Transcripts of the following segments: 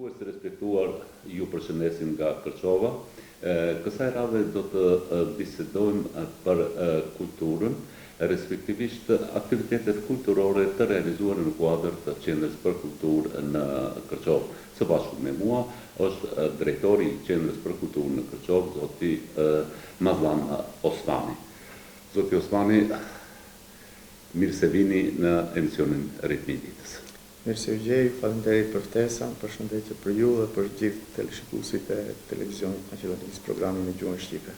Shikues të respektuar, ju përshëndesim nga Kërçova. Kësaj radhe do të bisedojmë për kulturën, respektivisht aktivitetet kulturore të realizuar në kuadër të Qendrës për Kulturë në Kërçovë. Së bashku me mua është drejtori i Qendrës për Kulturë në Kërçovë, zoti Mazlan Osmani. Zoti Osmani, mirë se vini në emisionin Ritmi i ditës. Mirë se u gjej, faleminderit për ftesën, përshëndetje për ju dhe për gjithë teleshikuesit e televizionit maqedonisë, programin në gjuhën shqipe.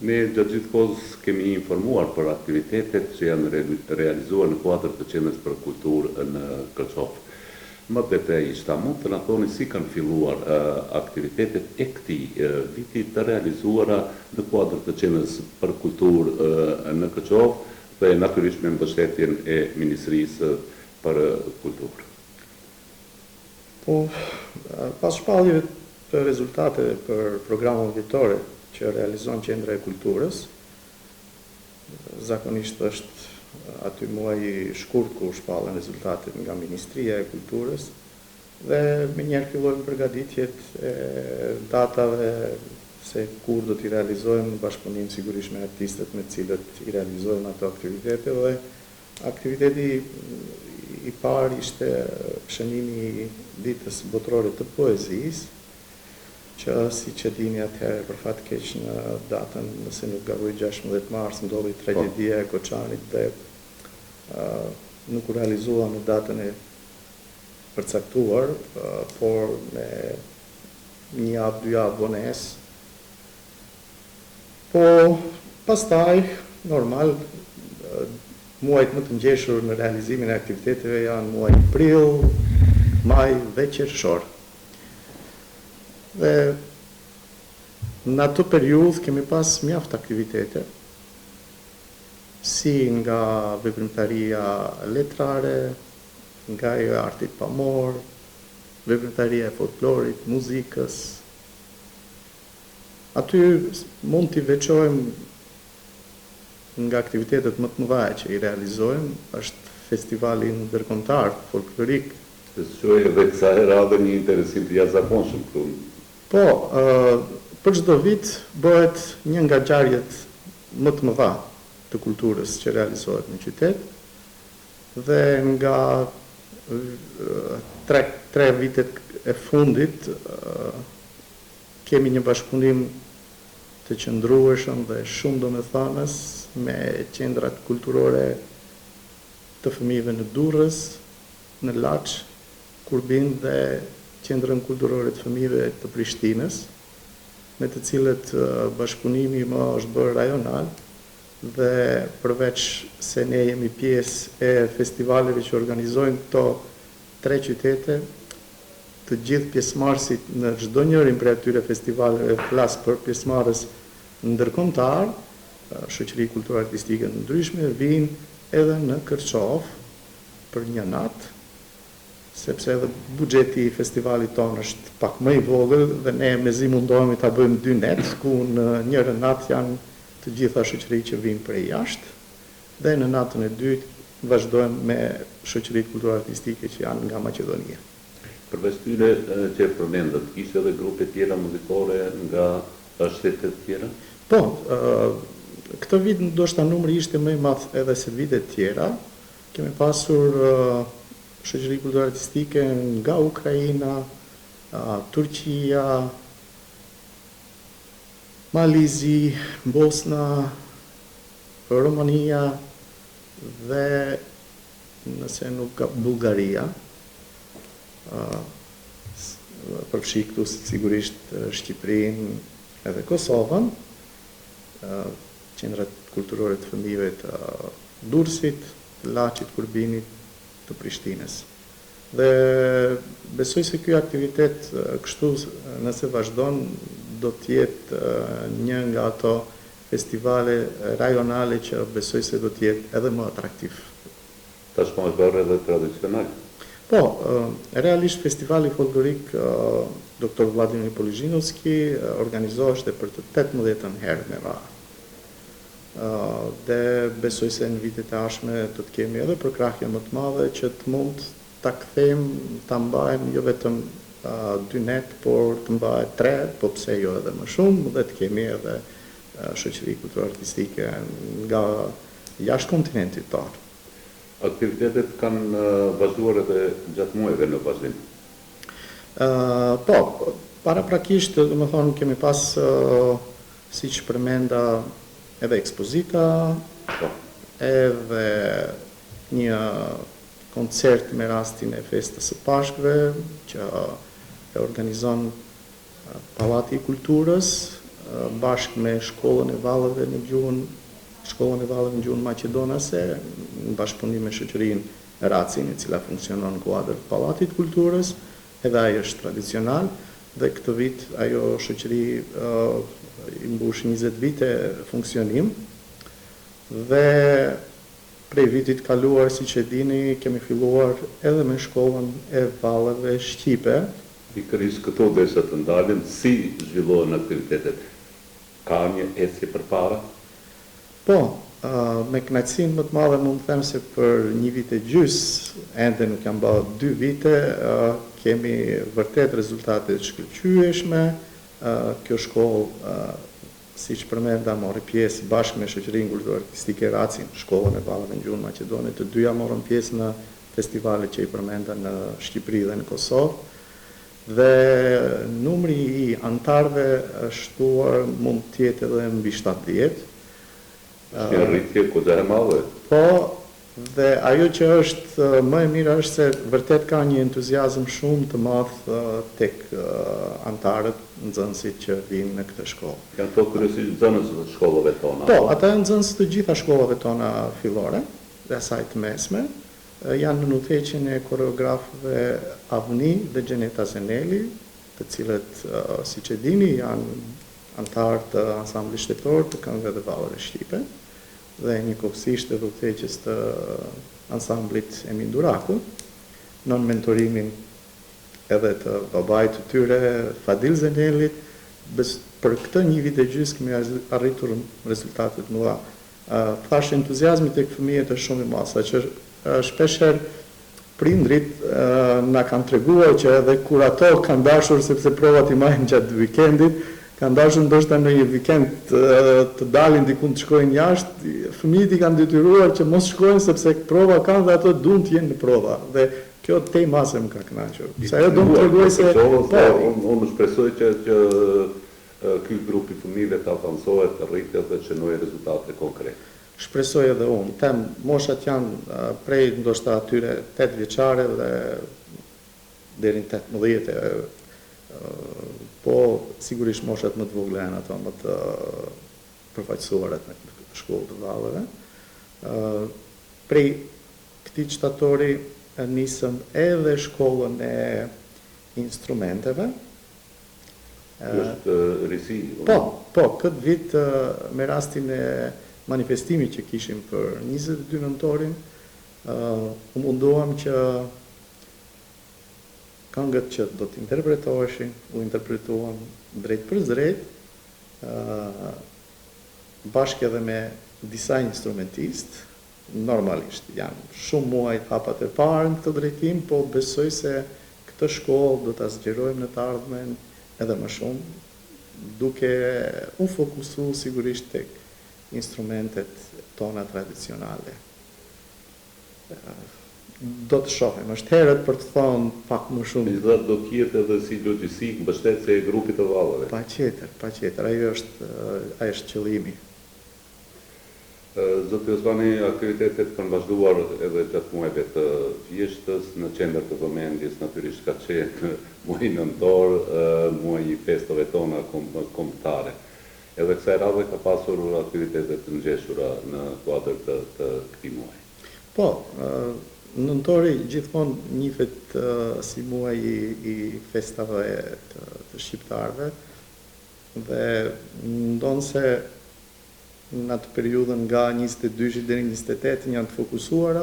Ne gjatë gjithë kohës kemi informuar për aktivitetet që janë realizuar në kuadër të Qendrës për Kulturë në Kërçovë. Më detajisht, a mund të na thoni si kanë filluar aktivitetet e këtij viti të realizuara në kuadër të Qendrës për Kulturë në Kërçovë dhe natyrisht me mbështetjen e Ministrisë për Kulturë? Po, pas shpalljeve të rezultate për programën vjetore që realizon Qendra e Kulturës, zakonisht është aty muaji shkurt ku shpallen rezultatet nga Ministria e Kulturës dhe me njerë fillojmë përgatitjet e datave se kur do t'i realizojmë në bashkëpunim sigurisht me artistët me cilët i realizojmë ato aktivitete dhe aktiviteti i parë ishte shënimi ditës botërore të poezisë, që si që dini atëherë për fat keq në datën, nëse nuk gaboj 16 mars, ndodhi tragjedia e Koçanit dhe nuk u realizua në datën e përcaktuar, por me një javë, 2 javë vonesë. Po, pastaj, normal, muajt më të ngjeshur në realizimin e aktiviteteve janë muaj prill, maj dhe qershor. Dhe në atë periudhë kemi pas mjaft aktivitete, si nga veprimtaria letrare, nga e artit pamor, veprimtaria e folklorit, muzikës. Aty mund t'i veçojmë nga aktivitetet më të mëdha që i realizojmë, është festivali ndërkombëtar folklorik. Shoj edhe kësaj radhe një interesim të jashtëzakonshëm këtu. Po, për çdo vit bëhet një nga ngjarjet më të mëdha të kulturës që realizohet në qytet dhe nga 3 vitet e fundit kemi një bashkëpunim të qëndrueshëm dhe shumë domethënës me qendrat kulturore të fëmijëve në Durrës, në Laç, Kurbin dhe qendrën kulturore të fëmijëve të Prishtinës, me të cilët bashkëpunimi më është bërë rajonal dhe përveç se ne jemi pjesë e festivaleve që organizojnë këto 3 qytete, të gjithë pjesëmarrësit në çdo njërin prej atyre festivaleve, flas për pjesëmarrës ndërkombëtar, shoqëri kulturore artistike të ndryshme vinë edhe në Kërçovë për një natë, sepse edhe buxheti i festivalit tonë është pak më i vogël dhe ne mezi mundohemi ta bëjmë 2 net, ku në njërën natë janë të gjitha shoqëritë që vinë prej jashtë dhe në natën e dytë vazhdojmë me shoqëritë kulturore artistike që janë nga Maqedonia. Përveç tyre që përmendet, kishte edhe grupe tjera muzikore nga shtete të tjera? Po, këtë vit ndoshta numri ishte më i madh edhe se vitet tjera. Kemi pasur shoqëri kulturore artistike nga Ukraina, Turqia, Malizi, Bosna, Romania dhe nëse nuk ka Bullgaria. Përfshi këtu sigurisht Shqipërinë edhe Kosovën, qendrat kulturore të fëmijëve të Durrësit, të Laçit, Kurbinit, të Prishtinës. Dhe besoj se ky aktivitet kështu nëse vazhdon do të jetë një nga ato festivale rajonale që besoj se do të jetë edhe më atraktiv. Tashmë është bërë edhe tradicional. Po, realisht festivali folklorik Dr. Vladimir Polizhinovski organizohet për të 18-ën herë me radhë. Dhe besoj se në vitet e ardhshme do të kemi edhe përkrahje më të madhe që të mund ta kthejmë, ta mbajmë jo vetëm 2 net, por të mbahet 3, po pse jo edhe më shumë, dhe të kemi edhe shoqëri kulturor-artistike nga jashtë kontinentit tonë. Aktivitetet kanë vazhduar edhe gjatë muajve në vazhdim? Po, paraprakisht, do më thonë, kemi pas, si që përmenda, edhe ekspozita, edhe një koncert me rastin e festës së Pashkëve, që e organizon Pallati i Kulturës, bashkë me Shkollën e Vallëve në gjuhën maqedonase, në bashkëpunim me shoqërinë Racin, e cila funksionon në kuadër të Pallatit të Kulturës, edhe ajo është tradicional, dhe këtë vit ajo shoqëri i mbush 20 vite funksionim, dhe prej vitit kaluar, si që dini, kemi filluar edhe me Shkollën e Vallëve Shqipe. Pikërisht këto desha të ndalin, si zhvillohen aktivitetet? Ka një ecje përpara? Po, me kënaqësinë më të madhe mund të them se për 1 vit e gjys, ende nuk janë bërë 2 vite, kemi vërtet rezultate të shkëlqyeshme. Kjo shkollë, si që përmenda, mori pjesë bashkë me shoqërinë kulturor-artistike Racin, Shkollën e Vallëve në gjuhën maqedone, të dyja morën pjesë në festivalet që i përmenda në Shqipëri dhe në Kosovë. Dhe numri i antarëve është shtuar mund të jetë edhe mbi 70. Është një rritje goxha e madhe. Po, dhe ajo që është më e mira është se vërtet ka një entuziazëm shumë të madh tek antarët, nxënësit që vinë në këtë shkollë. Janë to kryesisht nxënësit të shkollave tona. Po, ata janë nxënës të gjitha shkollave tona fillore dhe asaj të mesme. Janë në udhëheqjen e koreografëve Avni dhe Gjeneta Zeneli, të cilët, siç e dini, janë antarë të ansamblit shtetor të këngëve dhe vallëve shqipe, dhe njëkohësisht edhe udhëheqjes të ansamblit Emin Duraku, nën mentorimin edhe të babait të tyre, Fadil Zenelit. Për këtë 1 vit e gjys kemi arritur rezultate të mëdha. Thash, entuziazmi tek fëmijët është shumë i madh, që shpesher prindrit na kanë treguar që edhe kur ato kanë dashur, sepse provat i marrin gjatë vikendit, kanë dashur ndoshta në një vikend të dalin diku të shkojnë jashtë, fëmijët i kanë detyruar që mos shkojnë sepse prova kanë dhe ato duan të jenë në prova. Dhe kjo tej mase më ka kënaqur. Sa ajo do të tregoj se unë shpresoj që ky grup i fëmijëve të avancohet, të rritet dhe të shënojë rezultate konkrete. Shpresoj edhe unë. Them, moshat janë prej ndoshta atyre 8 vjeçare dhe deri në 18, po sigurisht moshat më të vogla janë ato më të përfaqësuarat në shkollë të vallëve. Prej këtij shtatori nisëm edhe shkollën e instrumenteve. Është risi? Po, këtë vit me rastin e manifestimit që kishim për 22 nëntorin, u munduam që këngët që do të interpretoheshin, u interpretuan drejt për drejt, bashkë edhe me disa instrumentistë. Normalisht janë shumë muaj hapat e parë në këtë drejtim, po besoj se këtë shkollë do ta zgjerojmë në të ardhmen edhe më shumë, duke u fokusu sigurisht tek instrumentet tona tradicionale. Do të shohim, është herët për të thonë pak më shumë. Megjithatë do ketë edhe si logjistik mbështetje e grupit të vallëve. Patjetër, ajo është qëllimi. Zoti Osmani, aktivitetet kanë vazhduar edhe gjatë muajve të vjeshtës, në qendër të vëmendjes natyrisht ka qenë muaji nëntor, muaji i festave tona kombëtare. Edhe kësaj radhe ka pasur aktivitetet të ngjeshura në kuadër të këtij muaji. Po, nëntori gjithmonë njihet si muaji i festave të shqiptarëve, dhe ndonë se në atë periudhën nga 22 deri 28 janë të fokusuara,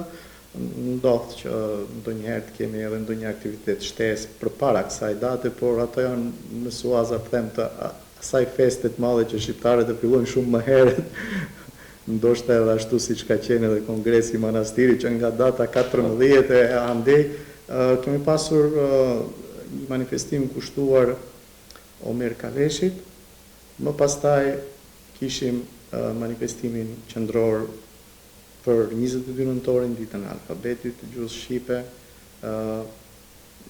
ndodh që ndonjëherë të kemi edhe ndonjë aktivitet shtesë përpara kësaj date, por ato janë në suaza të asaj feste të madhe që shqiptarët e fillojnë shumë më herët, ndoshta edhe ashtu siç ka qenë edhe kongresi i manastirit që nga data 14 e andej kemi pasur një manifestim kushtuar Omer Kaleshit, më pastaj kishim manifestimin qendror për 22 nëntorin, ditën e alfabetit të gjuhës shqipe.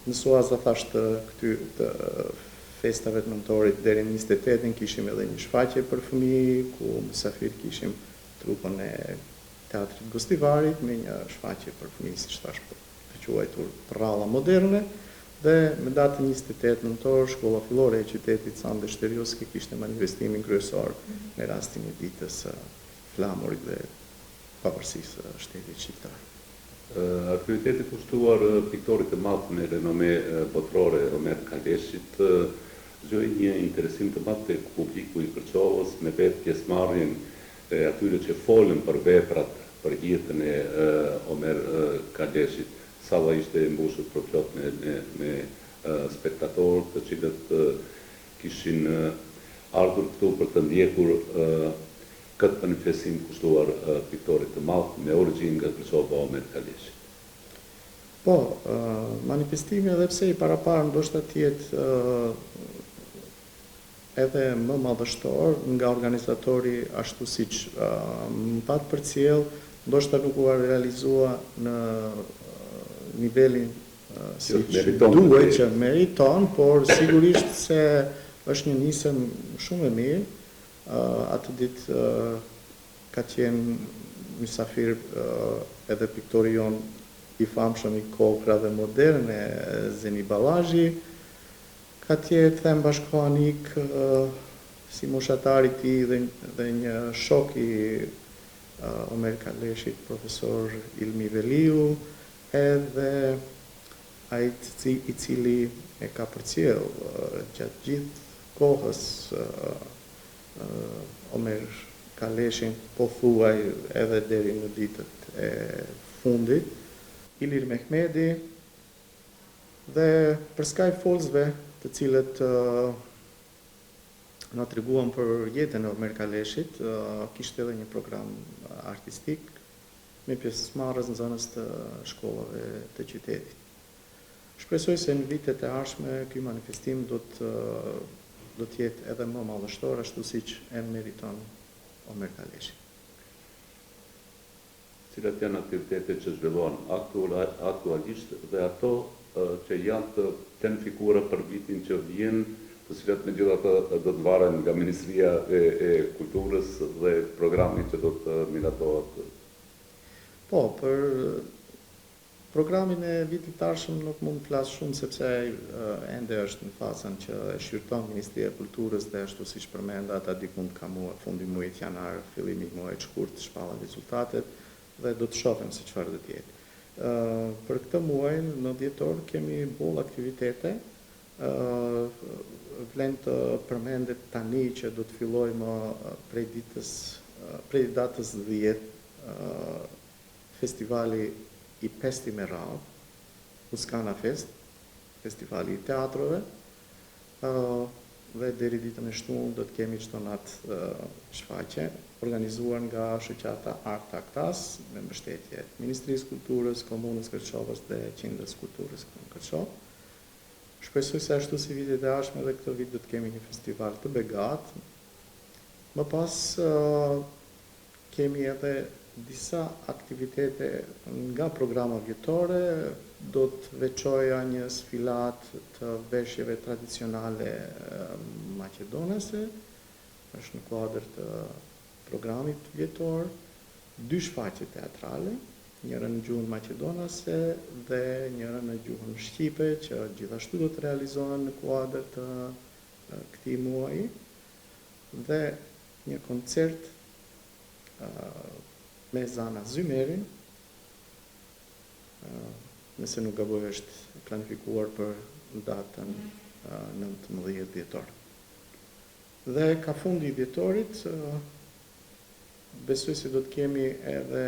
Në Suaza thash të festave të nëntorit deri në 28-in kishim edhe një shfaqje për fëmijë, ku mysafir kishim trupën e Teatrit Gostivarit me një shfaqje për fëmijë, siç thash, të quajtur Prralla Moderne, dhe me datën 28 nëntor shkolla fillore e qytetit Sande Shterioski kishte manifestimin kryesor me rastin e ditës flamurit dhe pavarësisë së shtetit shqiptar. Aktiviteti kushtuar piktorit të madh me renome botërore Omer Kaleshit zgjoi një interesim të madh tek publiku i Kërçovës, me vetë pjesëmarrjen e atyre që folën për veprat, për jetën e Omer Kaleshit. Salla ishte mbushur përplot me spektatorë, të cilët kishin ardhur këtu për të ndjekur këtë manifestim kushtuar piktorit të madh me origjinë nga Kërçova Omer Kaleshi. Po, manifestimi edhe pse i paraparë ndoshta të jetë edhe më madhështor nga organizatori ashtu siç më pat përcjell, ndoshta nuk u realizua në nivelin siç duhet që meriton, por sigurisht se është një nisëm shumë e mirë. Atë ditë ka qenë mysafir edhe piktori jon i famshëm i Kokra dhe Moderne, Zeni Ballazhi, ka tjerë them bashkohanik si moshatari i tij dhe një shok i Omer Kaleshit, profesor Ilmi Veliu, edhe ai i cili e ka përcjell gjatë gjithë kohës Omer Kaleshin, po thuaj edhe deri në ditët e fundit, Ilir Mehmedi, dhe për skaj folësve të cilët na treguan për jetën e Omer Kaleshit, kishte edhe një program artistik me pjesëmarrës në zonës të shkollave të qytetit. Shpresoj se në vitet e ardhshme ky manifestim do të jetë edhe më madhështor, ashtu siç e meriton Omer Kaleshi. Cilat janë aktivitetet që zhvillohen aktualisht dhe ato që janë të planifikuara për vitin që vjen, të cilat megjithatë do të varen nga Ministria e Kulturës dhe programi që do të miratohet? Po, për programin e vitit të ardhshëm nuk mund të flas shumë sepse ende është në fazën që e shqyrton Ministria e Kulturës dhe ashtu siç përmenda ata dikund ka fundi muajit janar, fillimi i muajit shkurt shpallen rezultatet dhe do të shohim se çfarë do të jetë. Për këtë muaj në dhjetor kemi boll aktivitete. Vlen të përmendet tani që do të fillojmë prej datës 10 festivali i Pesti me radhë, Uskana Fest, festivali i teatrove, dhe deri ditën e shtunë do të kemi çdo natë shfaqje organizuar nga shoqata Art Aktas me mbështetje të Ministrisë Kulturës, Komunës Kërçovës dhe Qendrës Kulturës në Kërçovë. Shpresoj se ashtu si vitet e ardhshme edhe këtë vit do të kemi një festival të begat. Më pas kemi edhe disa aktivitete nga programa vjetore, do të veçoja një sfilat të veshjeve tradicionale maqedonase, është në kuadër të programit vjetor, 2 shfaqje teatrale, njërën në gjuhën maqedonase dhe njërën në gjuhën shqipe, që gjithashtu do të realizohen në kuadër të këtij muaji, dhe një koncert me Zana Zymerin, nëse nuk gaboj është planifikuar për datën 19 dhjetor. Dhe ka fundi i dhjetorit, besoj se do të kemi edhe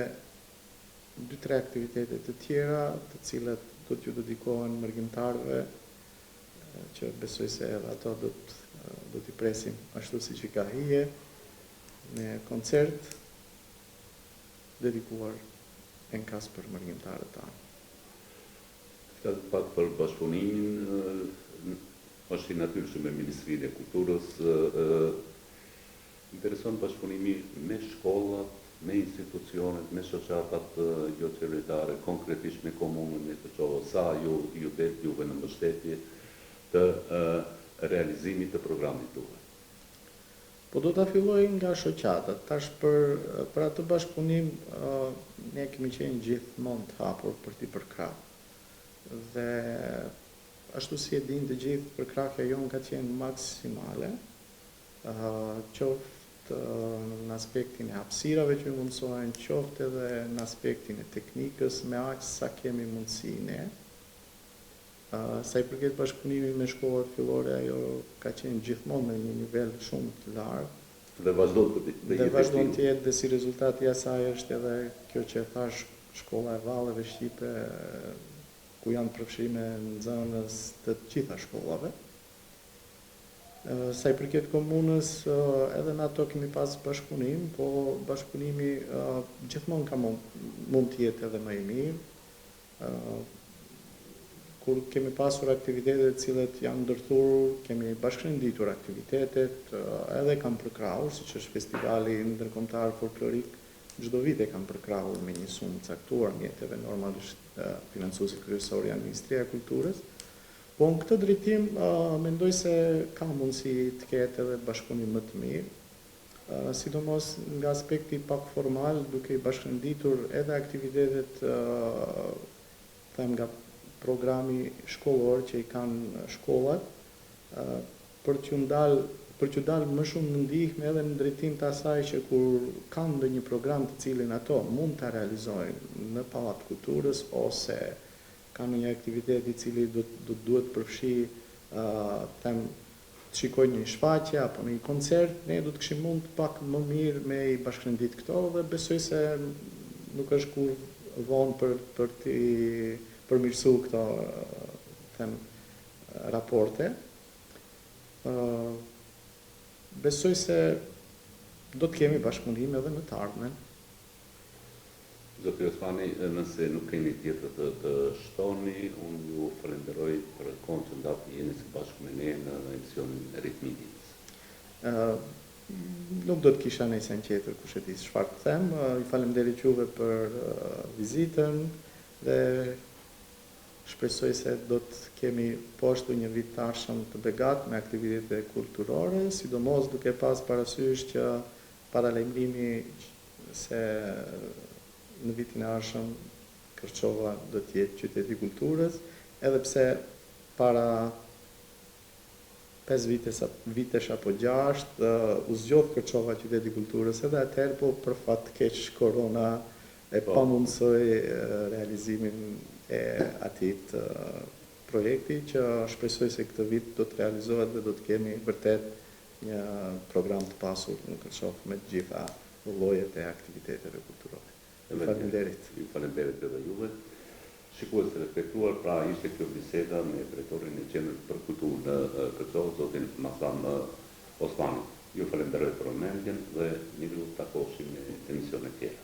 2-3 aktivitete të tjera, të cilat do t'ju dedikohen mërgjimtarëve, që besoj se edhe ato do t'i presim ashtu si që ka hije, me koncert dedikuar enkas për mërgjimtarët tanë. Flasë pak për bashkëpunimin është i natyrshëm me Ministrinë e Kulturës. Intereson bashkëpunimi me shkollat, me institucionet, me shoqatat jo qeveritare, konkretisht me komunën e Kërçovës, sa ju del juve në mbështetje të realizimit të programit tuaj? Po do ta filloj nga shoqatat. Tash për atë bashkëpunim ne kemi qenë gjithmonë të hapur për t'i përkrahur. Dhe ashtu si e dinë të gjithë, përkrahja jonë ka qenë maksimale, qoftë në aspektin e hapësirave që mundsohen, qoftë edhe në aspektin e teknikës, me aq sa kemi mundësi ne. Sa i përket bashkëpunimit me shkollat fillore, ajo ka qenë gjithmonë në një nivel shumë të lartë. Dhe vazhdon të jetë, dhe si rezultati i asaj është edhe kjo që thash, shkolla e Valleve Shqipe, ku janë përfshirime nxënës të gjitha shkollave. Sa i përket komunës, edhe në ato kemi pas bashkëpunim, po bashkëpunimi gjithmonë ka mund të jetë edhe më i mirë. Kur kemi pasur aktivitetet cilat janë ndërthurur, kemi bashkërenditur aktivitetet, edhe kam përkrahur, siç është festivali ndërkombëtar folklorik, çdo vit e kam përkrahur me një sumë caktuar, mjeteve normalisht financuesi kryesor janë Ministria e Kulturës. Po në këtë drejtim mendoj se ka mundësi të ketë edhe bashkëpunim më të mirë, sidomos nga aspekti pak formal, duke i bashkërenditur edhe aktivitetet nga programi shkollor që i kanë shkollat, për t'u dalë më shumë në ndihmë edhe në drejtim të asaj që kur kanë ndonjë program të cilin ato mund ta realizojnë në Pallat Kulturës ose kanë një aktivitet i cili duhet përfshi të shikojnë një shfaqje apo një koncert, ne do të kishim mund pak më mirë me i bashkërendit këto, dhe besoj se nuk është kur vonë për t'i përmirësu këto raporte. Besoj se do të kemi bashkëpunim edhe në të ardhmen. Zoti Osmani, nëse nuk keni tjetër të shtoni, unë ju falenderoj për kohën që ndatë jeni së bashku me ne në emisionin Ritmi i Ditës. Nuk do të kisha nejsen tjetër kush e di çfarë të them. Ju falenderoj juve për vizitën dhe shpresoj se do të kemi poshtu një vit tashëm të begat me aktivitete kulturore, sidomos duke pas parasysh që paralajmërimi se në vitin e ardhshëm Kërçova do të jetë qyteti i kulturës, edhe pse para 5 vitesh apo 6 u zgjodh Kërçova qyteti i kulturës, edhe atëherë po për fat të keq korona e pamundësoi realizimin e atit projekti, që shpresoj se këtë vit do të realizohet dhe do të kemi vërtet një program të pasur në Kërçovë me të gjitha llojet e aktiviteteve kulturore. Faleminderit. Ju falenderit edhe juve. Shikues të respektuar, pra ishte kjo biseda me drejtorin e Qendrës për Kulturë në Kërçovë, zotin Masam Osmani. Ju falenderoj për vëmendjen dhe miru takoheshim në emisione tjera.